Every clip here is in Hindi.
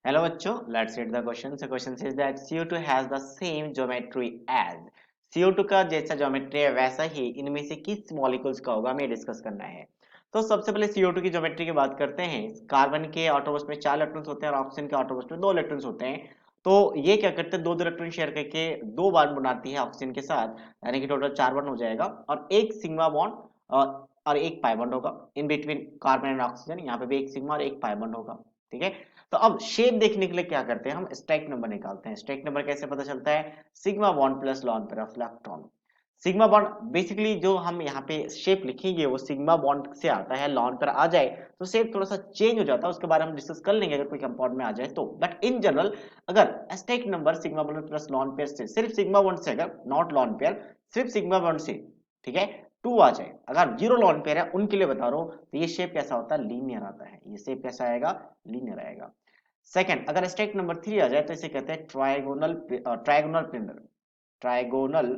Hello बच्चों, let's read the question. The question says that CO2 has the same geometry as CO2 का जैसा ज्योमेट्री है वैसा ही इनमें से किस मॉलिक्यूल्स का होगा हमें डिस्कस करना है। तो सबसे पहले CO2 की ज्योमेट्री की बात करते हैं। कार्बन के ऑटोमर्स में 4 इलेक्ट्रॉन्स होते हैं और ऑक्सीजन के ऑटोमर्स में 2 इलेक्ट्रॉन्स होते हैं। तो ये क्या करते हैं, दो इलेक्ट्रॉन शेयर करके 2 बॉन्ड बनाती है ऑक्सीजन के साथ, यानी कि टोटल 4 बॉन्ड हो जाएगा और एक सिग्मा बॉन्ड और एक पाई बॉन्ड होगा in between carbon and oxygen. यहाँ पे भी एक सिग्मा और एक पाई बॉन्ड होगा। ठीक है, तो अब शेप देखने के लिए क्या करते हैं, हम स्टैक नंबर निकालते हैं। स्टैक नंबर कैसे पता चलता है, sigma bond plus lone pair of electron. Sigma bond basically जो हम यहाँ पे शेप लिखेंगे वो सिग्मा बॉन्ड से आता है, लॉन पर आ जाए तो शेप थोड़ा सा चेंज हो जाता है, उसके बारे में हम डिस्कस कर लेंगे अगर कोई कंपाउंड में आ जाए तो। बट इन जनरल अगर stack number sigma bond plus lone pair से, सिर्फ सिग्मा बॉन्ड से, अगर नॉट लॉन पेयर, सिर्फ सिग्मा बॉन्ड से, ठीक है, 2 आ जाए, अगर 0 लॉन पेयर है उनके लिए बता रहा हूं, तो ये शेप कैसा होता है, लीनियर आता है। ये शेप कैसा आएगा, लीनियर आएगा। सेकंड, अगर स्टेक नंबर 3 आ जाए तो इसे कहते हैं trigonal, trigonal planar, trigonal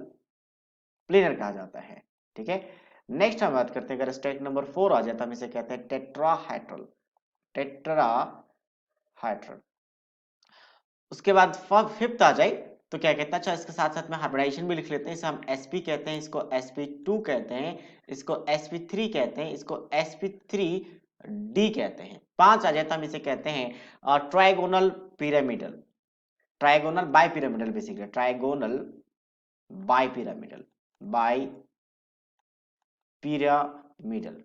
planar कहा जाता है। ठीक है, नेक्स्ट हम बात करते हैं, अगर स्टेक नंबर 4 आ जाए तो हम इसे कहते हैं टेट्राहाइड्रल, टेट्राहाइड्रल। उसके बाद फिफ्थ आ जाए तो क्या कहते हैं, अच्छा इसके साथ साथ में हाइब्रिडाइजेशन भी लिख लेते हैं। इसे हम sp कहते हैं, इसको sp2 कहते हैं, इसको sp3 कहते हैं, इसको sp3d कहते हैं। 5 आ जाए तो हम इसे कहते हैं trigonal pyramidal, trigonal bi pyramidal, basically trigonal bi pyramidal, bi pyramidal.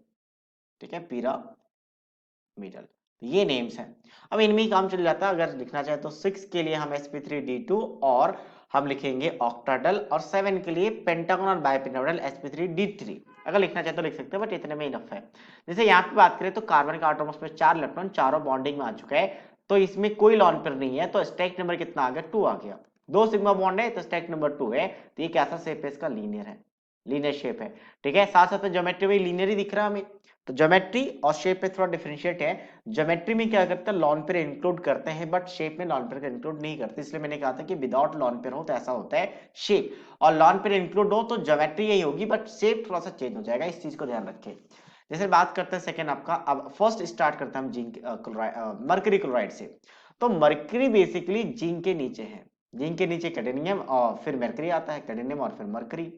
ठीक है, पिरामिडल, ये नेम्स हैं। अब इनमें ही काम चल जाता है। अगर लिखना चाहे तो 6 के लिए हम sp3d2 और हम लिखेंगे ऑक्टाडल, और 7 के लिए पेंटागोनल बाइपिरामिडल sp3d3। अगर लिखना चाहे तो लिख सकते हैं, बट इतने में इनफ है। जैसे यहाँ पे बात करें तो कार्बन का एटॉम्स में 4 इलेक्ट्रॉन, चारों बॉन्डिंग में आ चुका है, तो इसमें कोई लॉन पेयर नहीं है, तो स्टैक नंबर कितना आ गया, 2 आ गया। 2 सिग्मा बॉन्ड है तो स्टैक नंबर 2 है। तो ये कैसा शेप है, इसका लीनियर है, लीनियर शेप है। ठीक है, साथ साथ में ज्योमेट्री में लीनियर ही दिख रहा है हमें। तो ज्योमेट्री और शेप पे थोड़ा डिफरेंशिएट है। ज्योमेट्री में क्या करते हैं, लॉन पेयर इंक्लूड करते हैं, बट शेप में लॉन पेयर का इंक्लूड नहीं करते। इसलिए मैंने कहा था कि विदाउट लॉन पेयर हो तो ऐसा होता है शेप, और लॉन पेयर इंक्लूड हो तो ज्योमेट्री यही होगी, बट शेप थोड़ा सा चेंज हो जाएगा। इस चीज को ध्यान रखें। जैसे बात करते हैं सेकेंड आपका, अब फर्स्ट स्टार्ट करते हैं हम जिंक मर्करी क्लोराइड से। तो मर्करी बेसिकली जिंक के नीचे है, जिंक के नीचे कैडमियम और फिर मर्करी आता है, कैडमियम और फिर मर्करी।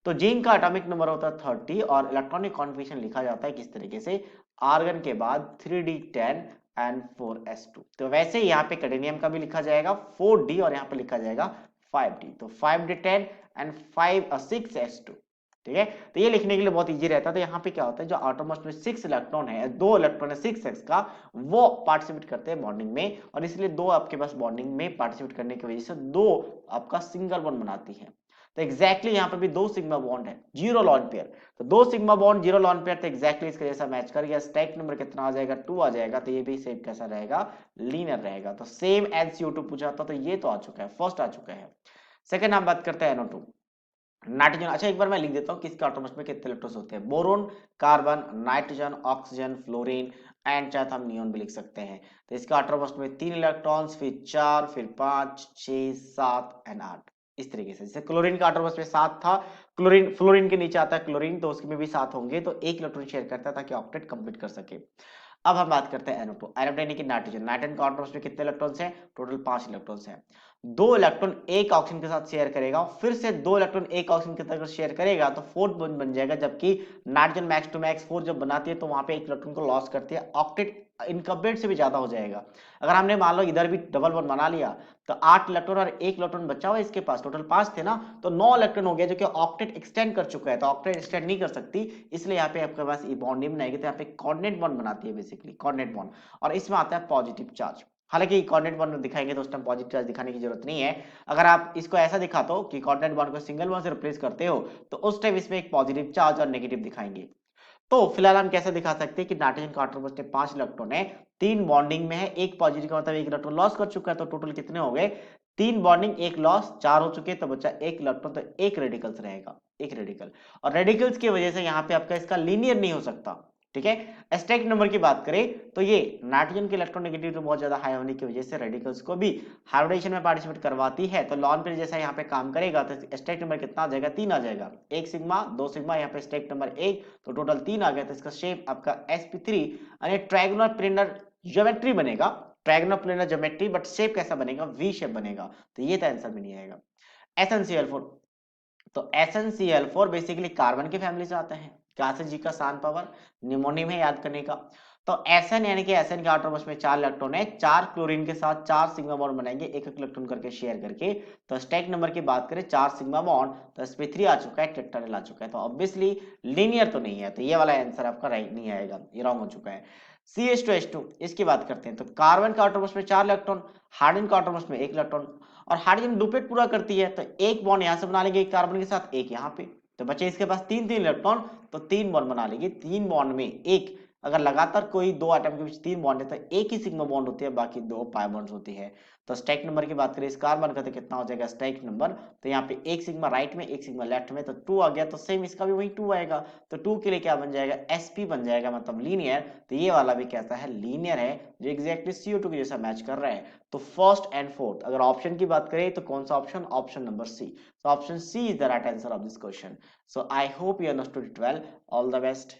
तो जिंक का एटॉमिक नंबर होता है 30 और इलेक्ट्रॉनिक कॉन्फ़िगरेशन लिखा जाता है किस तरीके से, आर्गन के बाद 3d10 एंड 4s2। तो वैसे ही यहाँ पे कैडमियम का भी लिखा जाएगा 4d और यहाँ पे लिखा जाएगा 5d, तो 5d10 एंड 6s2। ठीक है, तो ये लिखने के लिए बहुत इजी रहता है। तो यहाँ पे क्या होता है, जो एटॉमस में 6 इलेक्ट्रॉन है, 2 इलेक्ट्रॉन है 6s का, वो पार्टिसिपेट करते हैं बॉन्डिंग में, और इसलिए 2 आपके पास बॉन्डिंग में पार्टिसिपेट करने की वजह से 2 आपका सिंगल बॉन्ड बनाती है। तो एग्जैक्टली यहाँ पे भी 2 सिग्मा बॉन्ड है, 0 लॉन पेयर। तो 2 सिग्मा बॉन्ड 0 लॉन पेयर, तो एग्जैक्टली इसके जैसा मैच कर गया। स्टैक नंबर कितना आ जाएगा, 2 आ जाएगा। तो ये भी सेम कैसा रहेगा, लीनियर रहेगा। तो सेम एज CO2 पूछा था, तो ये तो आ चुका है, फर्स्ट आ चुका है। सेकंड हम बात करते हैं NO2, नाइट्रोजन। अच्छा एक बार मैं लिख देता हूँ किसके एटॉम्स में कितने इलेक्ट्रॉन्स होते हैं। Boron, carbon, nitrogen, oxygen, fluorine and चाहे तो हम नियोन भी लिख सकते हैं। तो इसके एटॉम्स में 3 इलेक्ट्रॉन्स, फिर 4, फिर 5, 6, 7 एंड 8, इस तरीके से। जैसे क्लोरीन का एटॉम्स में 7 था, क्लोरीन फ्लोरीन के नीचे आता है क्लोरीन, तो उसके में भी 7 होंगे, तो एक इलेक्ट्रॉन शेयर करता है ताकि ऑक्टेट कंप्लीट कर सके। अब हम बात करते हैं NO2, NO2 यानी कि नाइट्रोजन। नाइट्रोजन का एटॉम्स में कितने इलेक्ट्रॉन्स हैं, टोटल 5 इलेक्ट्रॉन्स हैं। 2 इलेक्ट्रॉन एक ऑक्सीजन के साथ शेयर करेगा, फिर से 2 इलेक्ट्रॉन एक ऑक्सीजन के साथ शेयर करेगा, तो फोर्थ बॉन्ड बन जाएगा। जबकि नाइट्रोजन मैक्स टू मैक्स 4 जब बनाती है तो वहां पे एक इलेक्ट्रॉन को लॉस करती है, ऑक्टेट इनकम्प्लीट से भी ज्यादा हो जाएगा। अगर हमने मान लो इधर भी डबल बॉन्ड बना लिया तो 8 इलेक्ट्रॉन और एक इलेक्ट्रॉन बचा हुआ इसके पास, टोटल 5 थे ना, तो 9 इलेक्ट्रॉन हो गया, जो कि ऑक्टेट एक्सटेंड कर चुका है। तो ऑक्टेट एक्सटेंड नहीं कर सकती, इसलिए यहाँ पे आपके पास ये बॉन्ड नहीं बनाएगी, तो यहाँ पे कोऑर्डिनेट बॉन्ड बनाती है बेसिकली, कोऑर्डिनेट बॉन्ड। और इसमें आता है पॉजिटिव चार्ज। हालांकि कोऑर्डिनेट बॉन्ड दिखाएंगे तो उस टाइम पॉजिटिव चार्ज दिखाने की जरूरत नहीं है। अगर आप इसको ऐसा दिखाते हो कि कोऑर्डिनेट बॉन्ड को सिंगल बॉन्ड से रिप्लेस करते हो, तो उस टाइम इसमें एक पॉजिटिव चार्ज और नेगेटिव दिखाएंगे। तो फिलहाल हम कैसे दिखा सकते हैं कि नाइट्रोजन का एटॉम में 5 इलेक्ट्रॉन है, 3 बॉन्डिंग में है, एक पॉजिटिव का मतलब एक इलेक्ट्रॉन लॉस कर चुका है, तो टोटल कितने हो गए, 3 बॉन्डिंग, एक लॉस, 4 हो चुके, तो बच्चा एक इलेक्ट्रॉन, तो एक रेडिकल्स रहेगा, एक रेडिकल। और रेडिकल्स की वजह से यहाँ पे आपका इसका लीनियर नहीं हो सकता। ठीक है, स्टैक नंबर की बात करें तो ये नाइट्रोजन के इलेक्ट्रोनेगेटिविटी बहुत ज्यादा हाई होने की वजह से रेडिकल्स को भी हाइब्रिडेशन में पार्टिसिपेट करवाती है। तो लॉन पेयर जैसा यहाँ पे काम करेगा, तो स्टैक नंबर कितना आ जाएगा, 3 आ जाएगा। एक सिग्मा, 2 सिग्मा, यहाँ पे स्टैक नंबर 1, तो टोटल 3 आ गया। तो इसका शेप आपका sp3 यानी ट्रायंगुलर प्लेनर ज्योमेट्री बनेगा। ट्रायगोनोप्लानर ज्योमेट्री, बट शेप कैसा बनेगा, वी शेप बनेगा, तो ये तो आंसर भी नहीं आएगा। SnCl4, तो SnCl4 बेसिकली कार्बन की फैमिली से आते हैं। क्या से जी का सान पावर, निमोनियम है याद करने का। तो Sn यानी कि Sn के आउटर मोस्ट में 4 इलेक्ट्रॉन है, 4 क्लोरीन के साथ 4 सिग्मा बॉन्ड बनाएंगे, एक एक इलेक्ट्रॉन करके शेयर करके। तो स्टैक नंबर की बात करें 4 सिग्मा बॉन्ड, तो sp3 आ चुका है, टेट्राडेल आ चुका है, तो ऑब्वियसली लीनियर तो नहीं है, तो ये वाला आंसर आपका राइट नहीं आएगा, ये रॉन्ग हो चुका है। CH2H2 इसकी बात करते हैं, तो कार्बन का आउटर मोस्ट में 4 इलेक्ट्रॉन, हाइड्रोजन का आउटर मोस्ट में 1 इलेक्ट्रॉन, और हाइड्रोजन डुप्लेट पूरा करती है, तो एक बॉन्ड यहां से बना लेंगे कार्बन के साथ, एक यहाँ पे, तो बचे इसके पास 3 इलेक्ट्रॉन, तो 3 बॉन्ड बना लेंगे। 3 बॉन्ड में एक, अगर लगातार कोई 2 एटम के बीच 3 बॉन्ड है तो एक ही सिग्मा बॉन्ड होती है, बाकी 2 पाई बॉन्ड्स होती है। तो स्टैक नंबर की बात करें इस कार्बन का, तो कितना हो जाएगा स्टैक नंबर, तो यहाँ पे एक सिग्मा राइट में, एक सिग्मा लेफ्ट में, तो 2 आ गया, तो सेम इसका भी वही 2 आएगा, तो 2 के लिए क्या बन जाएगा, sp बन जाएगा, मतलब लीनियर। तो ये वाला भी कैसा है, लीनियर है, जो एग्जैक्टली CO2 के जैसा मैच कर रहा है। तो फर्स्ट एंड फोर्थ, अगर ऑप्शन की बात करें तो कौन सा option, option number C. So option C is the right answer of this question. So I hope you understood it well. All the best.